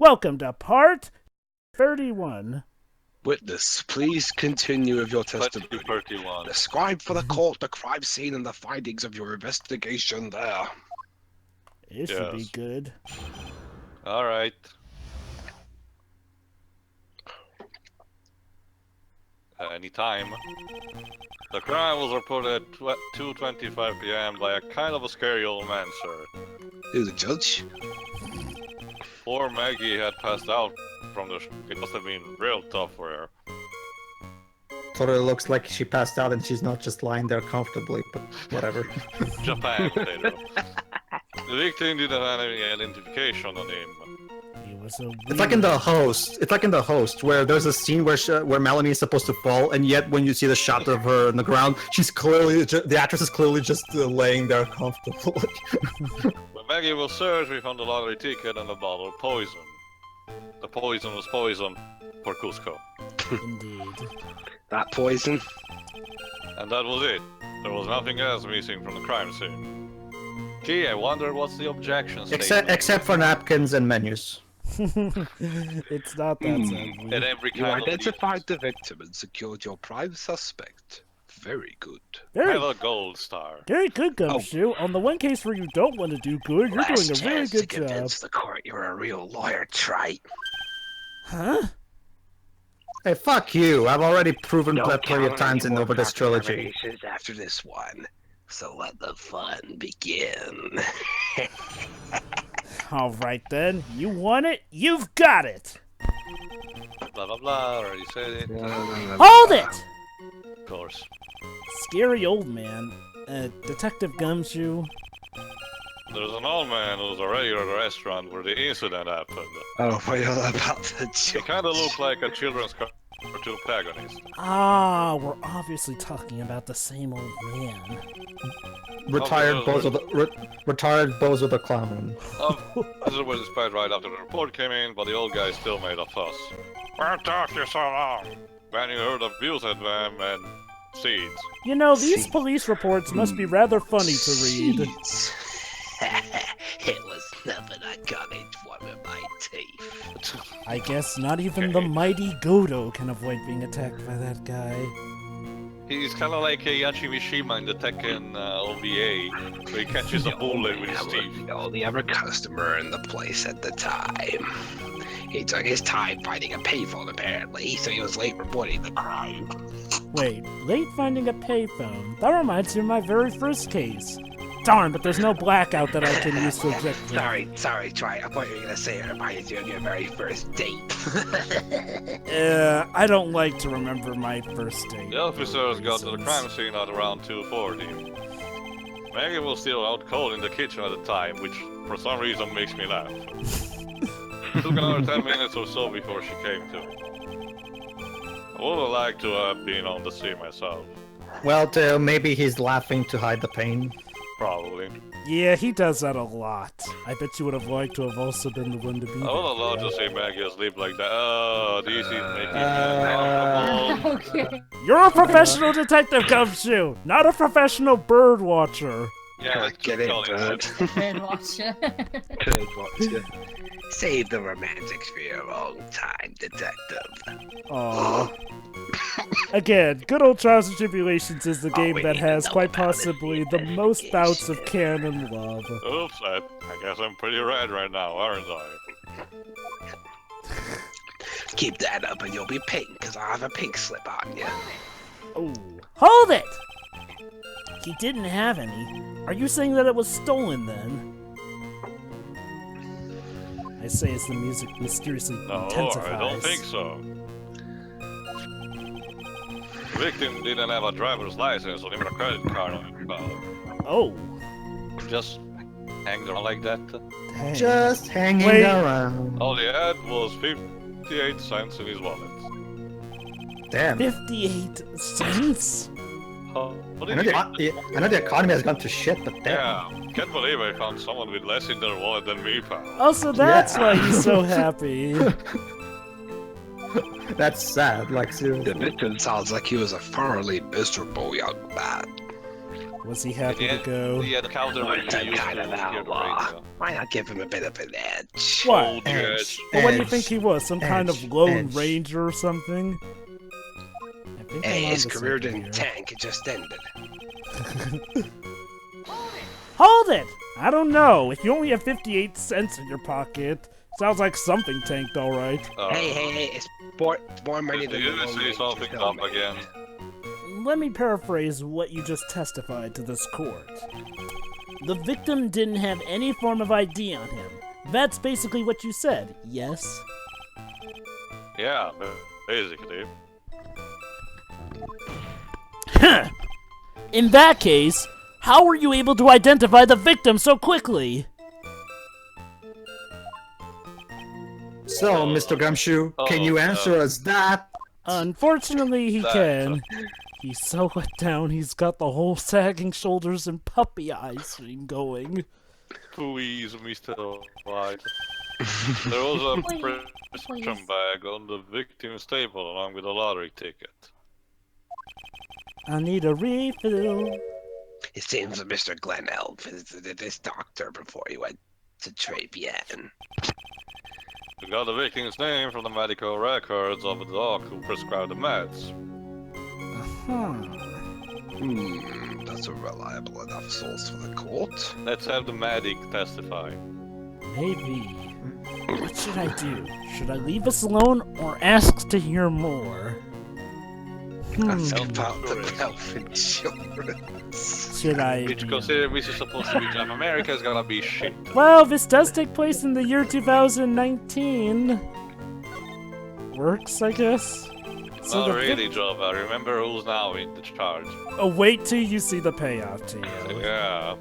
Welcome to part 31. Witness, please continue with your testimony. 31. Describe for the court the crime scene and the findings of your investigation there. It should be good. Alright. Anytime. The crime was reported at 2:25 p.m. by a kind of a scary old man, sir. Who's the judge? Poor Maggie had passed out from the it must have been real tough for her. Totally looks like she passed out and she's not just lying there comfortably, but whatever. Japan, they know. The victim didn't have any identification on him. He was a It's like in the host. It's like in the host where there's a scene where Melanie is supposed to fall, and yet when you see the shot of her on the ground, she's clearly the actress is clearly just laying there comfortably. When Maggie was searched, we found a lottery ticket and a bottle of poison. The poison was poison for Cusco. Indeed. That poison? And that was it. There was nothing else missing from the crime scene. Gee, I wonder what's the objection statement. Except for napkins and menus. It's not that sad. And every You kind identified the victim and secured your prime suspect. Very good. Have a gold star. Very good, Gumshoe. On the one case where you don't want to do good, you're doing a very good job. Convince the court you're a real lawyer, Trite. Huh? Hey, fuck you! I've already proven that plenty of times in over this trilogy. After this one, so let the fun begin. All right then. You want it? You've got it. Blah blah blah, already said it. Hold it! Of course. Scary old man. Detective Gumshoe. There's an old man who's already at a restaurant where the incident happened. Oh, well, about the He joke. kinda looked like a children's cartoon protagonist. Ah, we're obviously talking about the same old man. Retired bozo the clown. This was dispatched right after the report came in, but the old guy still made a fuss. What took you so long? When you heard abuse at them and seeds. You know, these police reports must be rather funny to read. It was nothing I got into one of my teeth. I guess not even the mighty Godo can avoid being attacked by that guy. He's kinda like a Yachimishima in the Tekken OVA, where he catches a bullet with his teeth. The only other customer in the place at the time. He took his time finding a payphone apparently, so he was late reporting the crime. Wait, late finding a payphone? That reminds me of my very first case. Darn, but there's no blackout that I can use to object to. Sorry, Troy. I thought you were gonna say it reminded you of your very first date. I don't like to remember my first date. The officers got to the crime scene at around 2:40. Maggie was still out cold in the kitchen at the time, which for some reason makes me laugh. It took another 10 minutes or so before she came to. I would have liked to have been on the scene myself. Well, maybe he's laughing to hide the pain. Probably. Yeah, he does that a lot. I bet you would have liked to have also been the one to be I would have loved to see Maggie asleep like that. Oh, this is making me uncomfortable. Okay. You're a professional detective, Gumshoe, not a professional bird watcher. Yeah, Get it, bird. Bird watcher. Bird watcher. Save the romantics for your own time, detective. Aww. Again, good old Trials and Tribulations is the game that has quite possibly the most bouts of canon love. Oops, I guess I'm pretty red right now, aren't I? Keep that up and you'll be pink, because I have a pink slip on you. Oh. Hold it! He didn't have any. Are you saying that it was stolen then? I say as the music mysteriously No, intensifies. I don't think so. The victim didn't have a driver's license or even a credit card on his car. Oh. Just hanged around like that. Dang. Just hanging Wait. around. All he had was 58 cents in his wallet. Damn. 58 cents? What I did know, he... I know the economy has gone to shit, but damn. Yeah, can't believe I found someone with less in their wallet than me, pal. Oh, so that's why he's so happy. That's sad, like The seriously. victim sounds like he was a thoroughly miserable young man. Was he happy to go? Yeah, the counter What used kind to of hear the outlaw? radio. Why not give him a bit of an edge? What? Oh, the edge. Well, what do you think he was? Some kind of Edge. lone Edge. ranger or something? I think Hey, I'm his onto career something didn't here. tank, it just ended. Hold it! I don't know. If you only have 58 cents in your pocket, sounds like something tanked, all right. Hey, it's more money Did than you the Lone see Ranger's something bill, up man. again? Let me paraphrase what you just testified to this court. The victim didn't have any form of ID on him. That's basically what you said, yes? Yeah, basically. In that case, how were you able to identify the victim so quickly? So, Mr. Gumshoe, can you answer us that? Unfortunately, he That, can. He's so let down, he's got the whole sagging shoulders and puppy eyes scene going. Please, Mr. Wright. There was a prescription bag on the victim's table along with a lottery ticket. I need a refill. It seems that Mr. Glenelg visited his doctor before he went to Tribulations. We got the victim's name from the medical records of the doc who prescribed the meds. That's a reliable enough source for the court. Let's have the medic testify. Maybe. What should I do? Should I leave us alone or ask to hear more? That's about insurance. the health insurance. Should I? Which, considering this is supposed to be Jam America, is gonna be shit. Well, this does take place in the year 2019. Works, I guess. So Not the really, Jovah. Remember who's now in the charge. Oh, wait till you see the payoff to you. Yeah.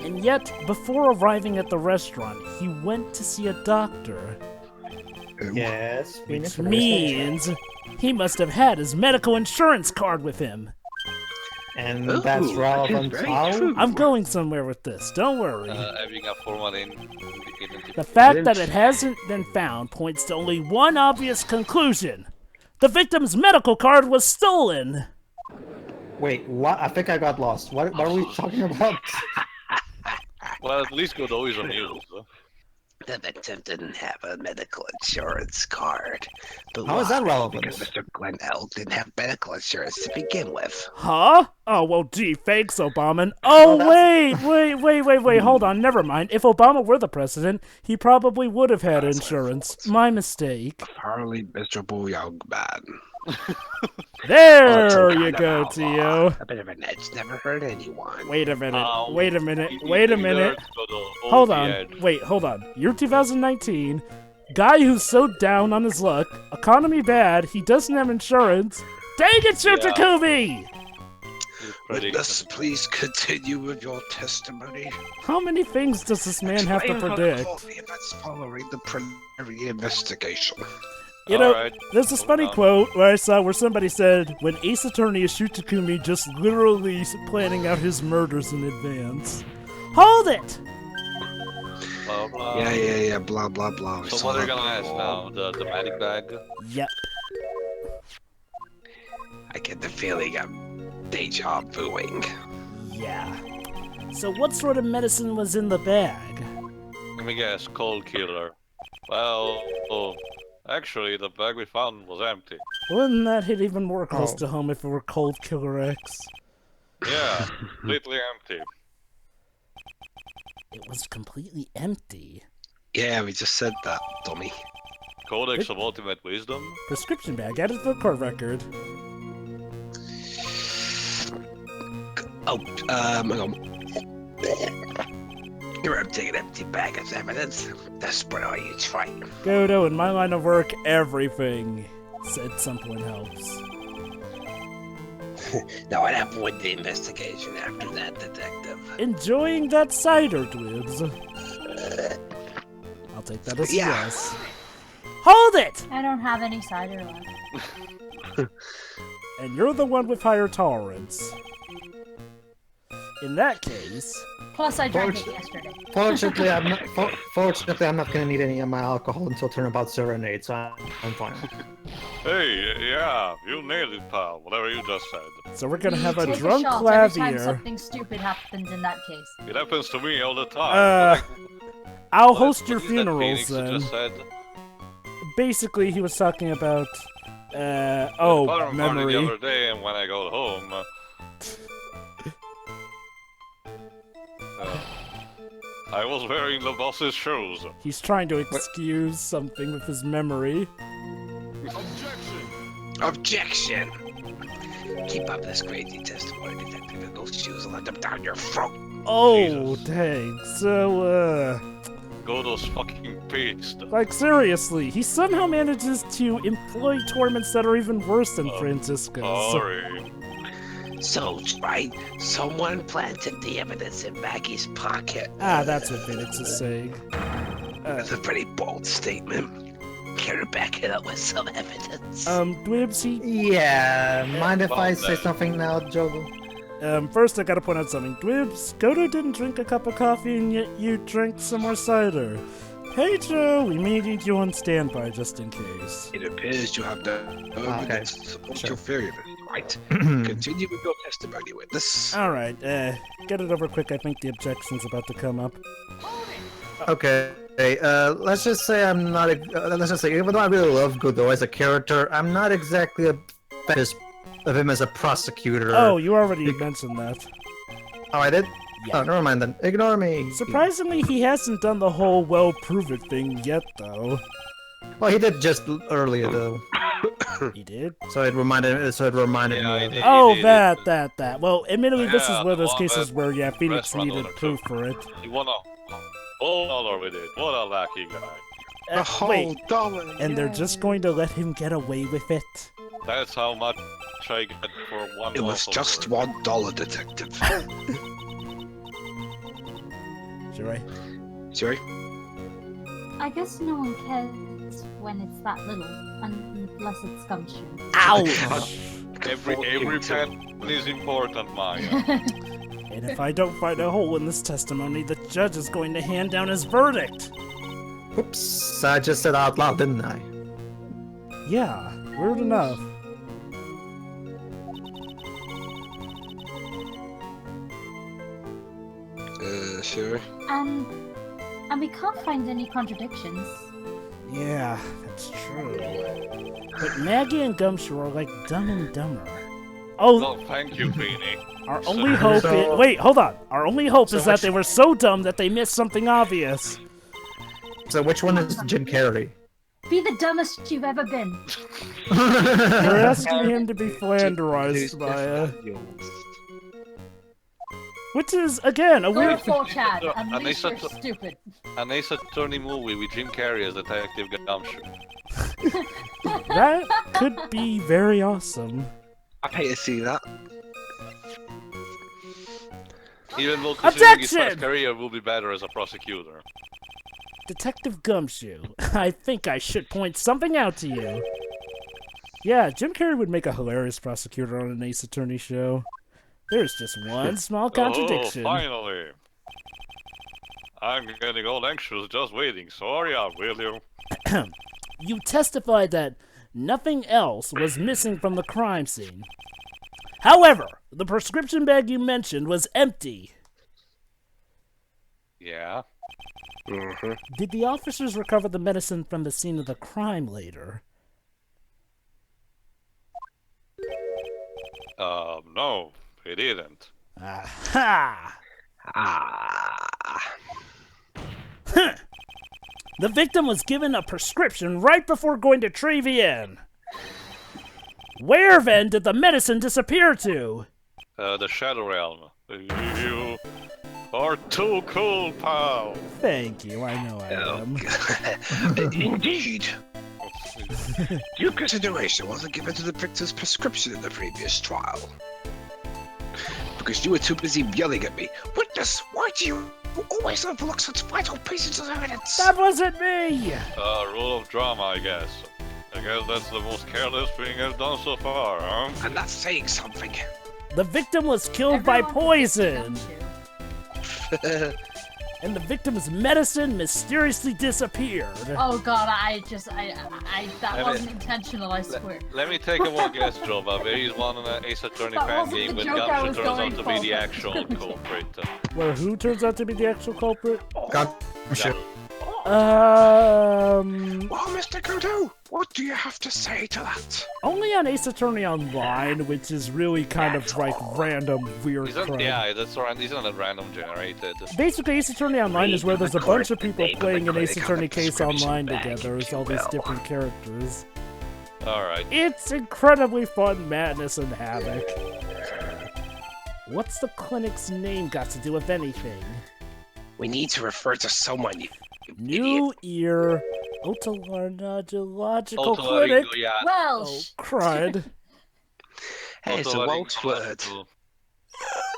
And yet, before arriving at the restaurant, he went to see a doctor. Yes, Which means he must have had his medical insurance card with him. And Ooh, that's that is relevant very how? true. I'm going somewhere with this, don't worry. Having a formal The fact that it hasn't been found points to only one obvious conclusion. The victim's medical card was stolen. Wait, what? I think I got lost. What are we talking about? Well, at least Godot is amused. The victim didn't have a medical insurance card. But How is that why? relevant? Because Mr. Glenelg didn't have medical insurance to begin with. Huh? Oh, well, gee, thanks, Obama. Oh, Oh, wait, hold on, never mind. If Obama were the president, he probably would have had insurance. My mistake. Harley miserable young man. There Some you kind of go, outlaw. Tio. A bit of an edge never hurt anyone. Wait a minute, Um, wait a minute, He- wait a he minute. learned Godot, Hold the on, edge. wait, hold on. Year 2019, guy who's so down on his luck, economy bad, he doesn't have insurance. Dang it, Shotokubi! Witness, please continue with your testimony. How many things does this man have to Explain how predict? caught the events following the preliminary investigation. You know, Alright, there's this hold funny on. quote where I saw where somebody said, when Ace Attorney is Shotokubi just literally planning out his murders in advance. Hold it! Blah, blah. Yeah, blah, blah, blah. We So saw what are you that gonna ask before. now? The medic bag? Yep. I get the feeling I'm deja vuing. Yeah. So what sort of medicine was in the bag? Let me guess, cold killer. Well, actually, the bag we found was empty. Wouldn't that hit even more close Oh. to home if it were Cold Killer X? Yeah, completely empty. It was completely empty. Yeah, we just said that, dummy. Codex of Ultimate Wisdom? Prescription bag added to the court record. Oh, hang on. You're emptying an empty bag as evidence. Desperate are you trying? Godo, in my line of work, everything. Said someone helps. Now, what happened with the investigation after that, detective? Enjoying that cider, Dwibs. I'll take that as a Yeah. yes. Hold it! I don't have any cider left. And you're the one with higher tolerance. In that case, Plus, I drank it yesterday. Fortunately, I'm not gonna need any of my alcohol until Turnabout Serenade, so I'm fine. Hey, yeah, you nailed it, pal. Whatever you just said. So we're gonna We have a take drunk shot every time Clavier. something stupid happens in that case. It happens to me all the time. I'll What- host what your is that funerals Phoenix then. Just said? Basically, he was talking about, Bottom party memory. the other day, and when I got home, I was wearing the boss's shoes. He's trying to excuse something with his memory. Objection! Keep up this crazy testimony, Detective, and those shoes will end up down your throat. Oh, Jesus. dang. So, Go those fucking pigs. like, seriously, he somehow manages to employ torments that are even worse than Francisco's. Sorry. So, right, someone planted the evidence in Maggie's pocket. That's what Phoenix is saying. That's a pretty bold statement. Care to back it up with some evidence? Dwibs, Yeah, mind if I Well, say then. something now, Jovah? First I gotta point out something. Dwibs, Godo didn't drink a cup of coffee and yet you drank some more cider. Pedro, we may need you on standby just in case. It appears you have no evidence to support Sure. your theory, right? Continue with your testimony, witness. Alright, get it over quick. I think the objection's about to come up. Okay. Let's just say I'm not. Let's just say, even though I really love Godot as a character, I'm not exactly a fan of him as a prosecutor. Oh, you already mentioned that. Oh, I did? Yeah. Oh, never mind then. Ignore me. Surprisingly, he hasn't done the whole well-prove it thing yet, though. Well, he did just earlier though, He did? so it reminded me. Yeah, he of- did. Oh, did. that. Well, admittedly, this is Yeah, one of those the one cases that where, yeah, Phoenix restaurant needed owner proof took. for it. You wanna whole dollar with it. What a lucky guy. Wait, dollar. and they're just going to let him get away with it? That's how much I get for one It was bottle just of $1, detective. Sure. Sorry? I guess no one cares when it's that little, unless it's gumshoe. Ouch! Every pen is important, Maya. And if I don't find a hole in this testimony, the judge is going to hand down his verdict. Oops, I just said out loud, didn't I? Yeah, weird enough. Sure. And we can't find any contradictions. Yeah, that's true. But Maggie and Gumshoe are like Dumb and Dumber. Oh, No, thank you, Beanie. our only hope is... Wait, hold on. Our only hope is that they were so dumb that they missed something obvious. So which one is Jim Carrey? Be the dumbest you've ever been. You're asking him to be flanderized by which is, again, a Go weird... for Chad, And they unleash your said- stupid. An Ace Attorney movie with Jim Carrey as Detective Gumshoe. That could be very awesome. I pay to see that. Even though considering his Objection! past career will be better as a prosecutor. Detective Gumshoe, I think I should point something out to you. Yeah, Jim Carrey would make a hilarious prosecutor on an Ace Attorney show. There's just one small contradiction. Oh, finally! I'm getting all anxious just waiting. Sorry, will you? You testified that nothing else was missing from the crime scene. However, the prescription bag you mentioned was empty. Yeah. Mm-hmm. Did the officers recover the medicine from the scene of the crime later? No, he didn't. Aha! Ah. The victim was given a prescription right before going to Trevian. Where then did the medicine disappear to? The Shadow Realm. You are too cool, pal. Thank you, I know I Oh, am. Indeed. Due consideration wasn't given to the victim's prescription in the previous trial. Because you were too busy yelling at me. Witness, why do you always overlook such vital pieces of evidence? That wasn't me! Rule of drama, I guess. I guess that's the most careless thing I've done so far, huh? And that's saying something. The victim was killed by Everyone poison! Gumshoe. And the victim's medicine mysteriously disappeared. Oh god, that wasn't intentional, I swear. Let me take a wild guess, Jovah. There is one Ace Attorney That fan wasn't game the when joke I Gumshoe was turns out going to for, be the but- actual culprit. Where who turns out to be the actual culprit? Gumshoe. Well, Mr. Kudo, what do you have to say to that? Only on Ace Attorney Online, which is really kind of like random, weird crap. Yeah, that's right. Isn't it random generated? Basically, Ace Attorney Online is where there's a bunch of people Name of playing the an Ace clinic on Attorney the case prescription online bag, together if as you all these will. different characters. Alright. It's incredibly fun madness and havoc. What's the clinic's name got to do with anything? We need to refer to someone, you idiot. New Ear Otolaryngological Clinic. Yeah. Well, Oh, crud. Hey, it's a Welsh word.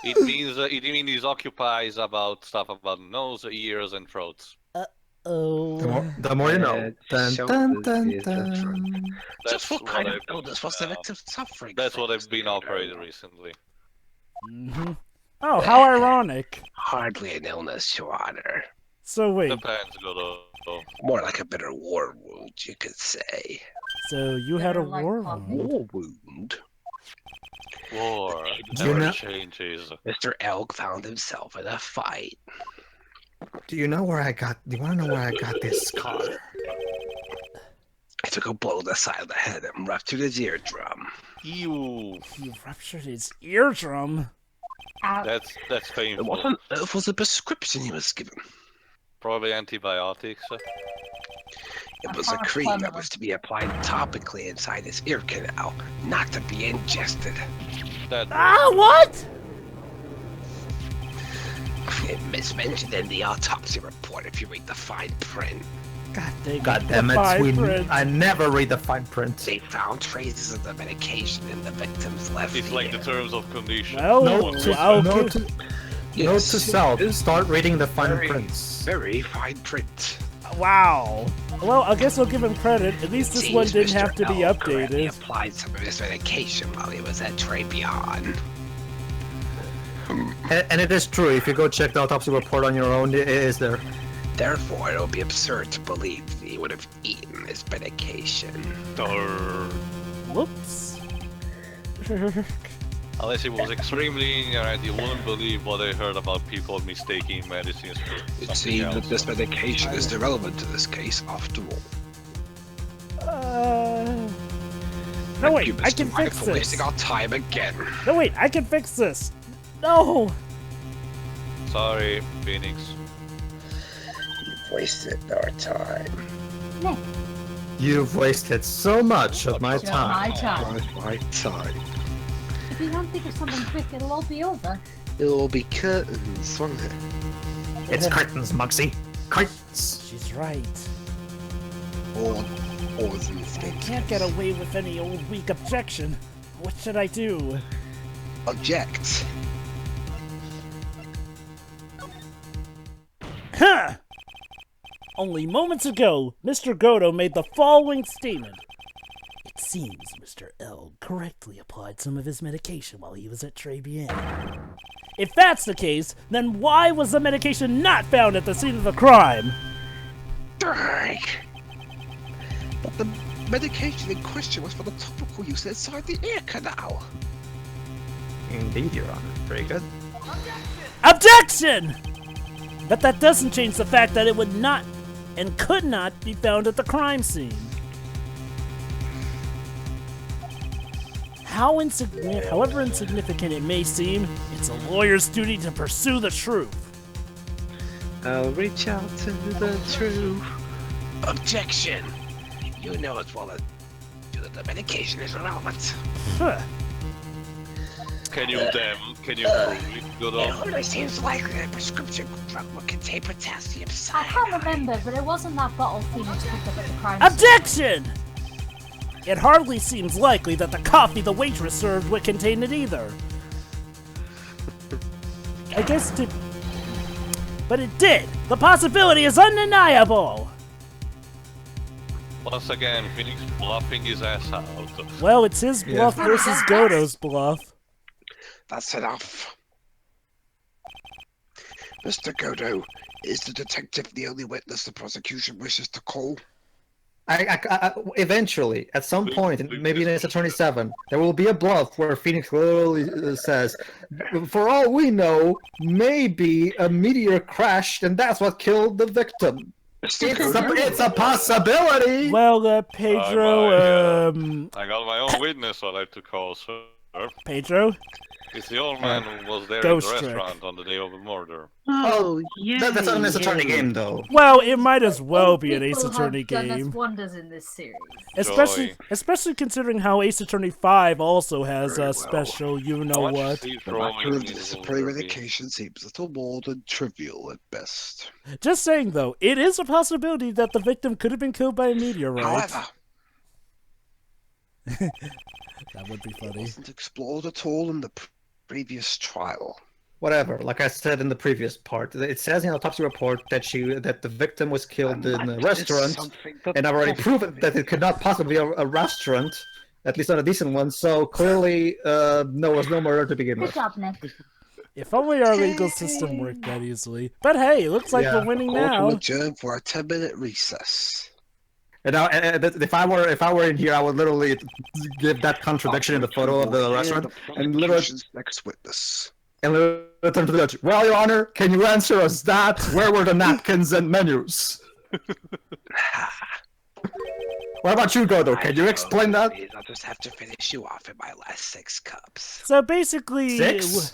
It means it occupies about stuff about nose, ears, and throats. Oh. The more you know. Dun, dun, dun, dun. Just what kind of I've- illness was the victim suffering That's from, what I've Mr. been Kudo? operating recently. Mm-hmm. Oh, how ironic. Hardly an illness, Your Honor. So wait, Depends, Godo. More like a bitter war wound, you could say. so you had a Like war coffee. wound? War wound? War You never know- changes. Mr. Elk found himself in a fight. Do you know where I got? Do you want to know where I got this scar? I took a blow to the side of the head and ruptured his eardrum. Ew. You ruptured his eardrum. ow. That's It painful. wasn't. It was a prescription he was given. Probably antibiotics. It was a cream that was to be applied topically inside his ear canal, not to be ingested. That Ah, what? It's mentioned in the autopsy report if you read the fine print. God dang it. God damn the it, fine Sweden. print. I never read the fine print. They found traces of the medication in the victim's left it's like the ear. terms of condition. Well, Note to, I'll note give- to, Yes, note to self, it's start reading the fine very- prints. Very fine print. Wow. Well, I guess I'll give him credit. At least this one Seems didn't have to Mr. be L correctly updated. applied some of his medication while he was at Tribulations. And it is true, if you go check the autopsy report on your own, it is there. Therefore, it would be absurd to believe that he would have eaten his medication. Durr. Whoops. Unless it was extremely ignorant, you wouldn't believe what I heard about people mistaking medicines for It something seems else. that this medication is irrelevant to this case after all. No, Thank wait, you, I Mr. can Wright, fix for this. wasting our time again. No, wait, I can fix this. No. Sorry, Phoenix. You've wasted our time. Nick, You've wasted so much of my it's time. my time. My time. If you don't think of something quick, it'll all be over. It'll be curtains, won't it? It's curtains, Mugsy. Curtains. She's right. Or the I mistake. can't get away with any old weak objection. What should I do? Object. Huh! Only moments ago, Mr. Godo made the following statement. It seems Mr. L correctly applied some of his medication while he was at Tribulations. If that's the case, then why was the medication not found at the scene of the crime? Dang. But the medication in question was for the topical use inside the ear canal. Indeed, Your Honor. Very good. Objection! But that doesn't change the fact that it would not and could not be found at the crime scene. However insignificant it may seem, it's a lawyer's duty to pursue the truth. I'll reach out to the truth. Objection! You know as well as that the medication is irrelevant. Huh. Can you prove it? It Godo? only seems likely that a prescription drug will contain potassium I cyanide. can't remember, but it wasn't that bottle Phoenix picked up at the crime scene. Objection! It hardly seems likely that the coffee the waitress served would contain it either. I guess to... But it did! The possibility is undeniable! Once again, Phoenix bluffing his ass out. Well, it's his Yeah. bluff versus Godo's bluff. That's enough. Mr. Godo, is the detective the only witness the prosecution wishes to call? Eventually, at some Please- point, please maybe in just- Ace Attorney 7, there will be a bluff where Phoenix literally says, for all we know, maybe a meteor crashed and that's what killed the victim. Mr. Godo, It's a possibility! Well, Pedro, I got my own witness I'd like to call, sir. Pedro? It's the old man who was there Ghost in the trick. restaurant on the day of the murder. Oh, yeah. That's not an Ace Attorney game, though. Well, it might as well be an People Ace Attorney have done us game. wonders in this series. Especially considering how Ace Attorney 5 also has Very a well. special How much you-know-what. is he the throwing matter of in the disciplinary movie? revocation seems little more than trivial at best. Just saying, though, it is a possibility that the victim could have been killed by a meteorite. However, That would be it funny. wasn't explored at all in the previous trial. Whatever, like I said in the previous part, it says in the autopsy report that the victim was killed in a restaurant, and I've already proven that it could not possibly be a restaurant, at least not a decent one, so clearly, no, there was no murder to begin Good with. job, Nick. If only our legal system worked that easily. But hey, looks like Yeah. we're winning Court will now. adjourn for a 10-minute recess. And now, if I were in here, I would literally give that contradiction in the photo of the restaurant, and literally, prosecution's next witness. and literally turn to the judge. Well, Your Honor, can you answer us that? Where were the napkins and menus? What about you, Godo? Can you explain that? I'll just have to finish you off in my last 6 cups. So basically, 6?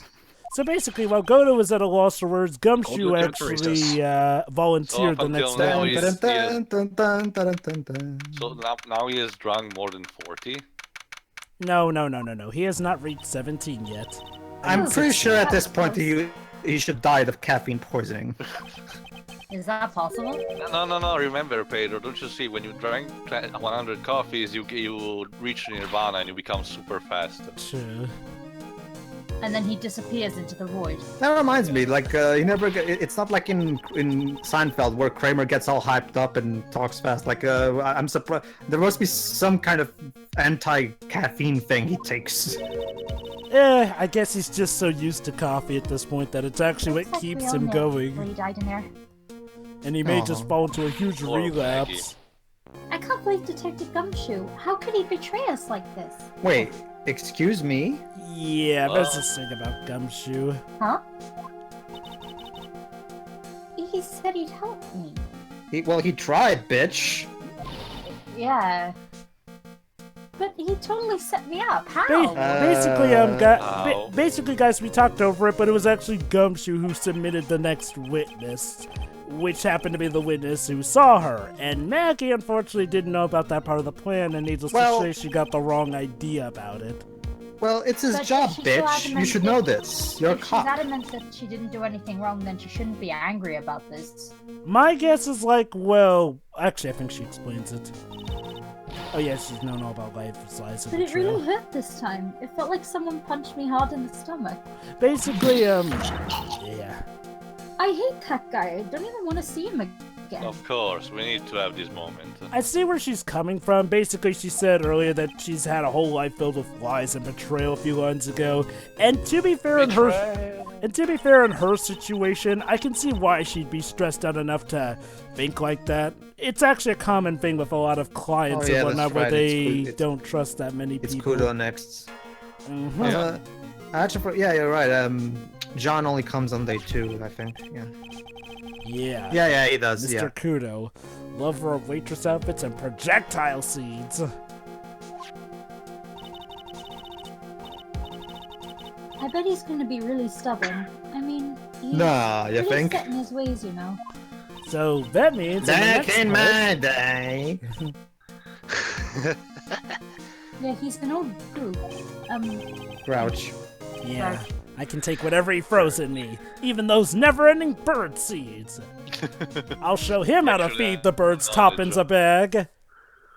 while Godo was at a loss for words, Gumshoe Hold on, actually volunteered So the up next until now, day. he's- Dun-dun-dun-dun-dun-dun-dun. So now he has drunk more than 40? No. He has not reached 17 yet. I'm pretty sure at this point he should die of caffeine poisoning. Is that possible? No, remember, Pedro, don't you see, when you drink 100 coffees, you reach nirvana and you become super fast. True. And then he disappears into the void. That reminds me, like he never. It's not like in Seinfeld where Kramer gets all hyped up and talks fast. Like I'm surprised there must be some kind of anti-caffeine thing he takes. I guess he's just so used to coffee at this point that it's actually what Looks like keeps we all him know going. Lee died in there. And he may just fall into a huge Poor relapse. I can't believe Detective Gumshoe. How could he betray us like this? Wait, excuse me? Yeah, there's this thing about Gumshoe. Huh? He said he'd help me. He tried, bitch. Yeah. But he totally set me up. How? Basically, guys, we talked over it, but it was actually Gumshoe who submitted the next witness, which happened to be the witness who saw her. And Maggie, unfortunately, didn't know about that part of the plan, and needless Well- to say, she got the wrong idea about it. Well, it's his But job, she's so bitch. You adamant should that- know this. You're a If she's cop. adamant that she didn't do anything wrong, then she shouldn't be angry about this. My guess is like, well, actually, I think she explains it. Oh yeah, she's known all about life size and But it betrayal. really hurt this time. It felt like someone punched me hard in the stomach. Basically, yeah. I hate that guy. I don't even want to see him again. Of course, we need to have this moment. I see where she's coming from. Basically, she said earlier that she's had a whole life filled with lies and betrayal a few lines ago. And to be fair, in her situation, I can see why she'd be stressed out enough to think like that. It's actually a common thing with a lot of clients Oh, yeah, and whatnot, that's where right. they don't trust that many It's people. Kudo next. Mhm. Actually, yeah, you're right. John only comes on day 2, I think. Yeah. Yeah. Yeah, he does. Mr. Yeah. Kudo, lover of waitress outfits and projectile seeds. I bet he's gonna be really stubborn. I mean, he's Nah, you pretty think? set in his ways, you know. So that means in the Back next in part- my day. Yeah, he's an old goop. Grouch. Yeah, I can take whatever he throws at me, even those never-ending bird seeds. I'll show him how to Actually, feed the birds no, toppins a bag.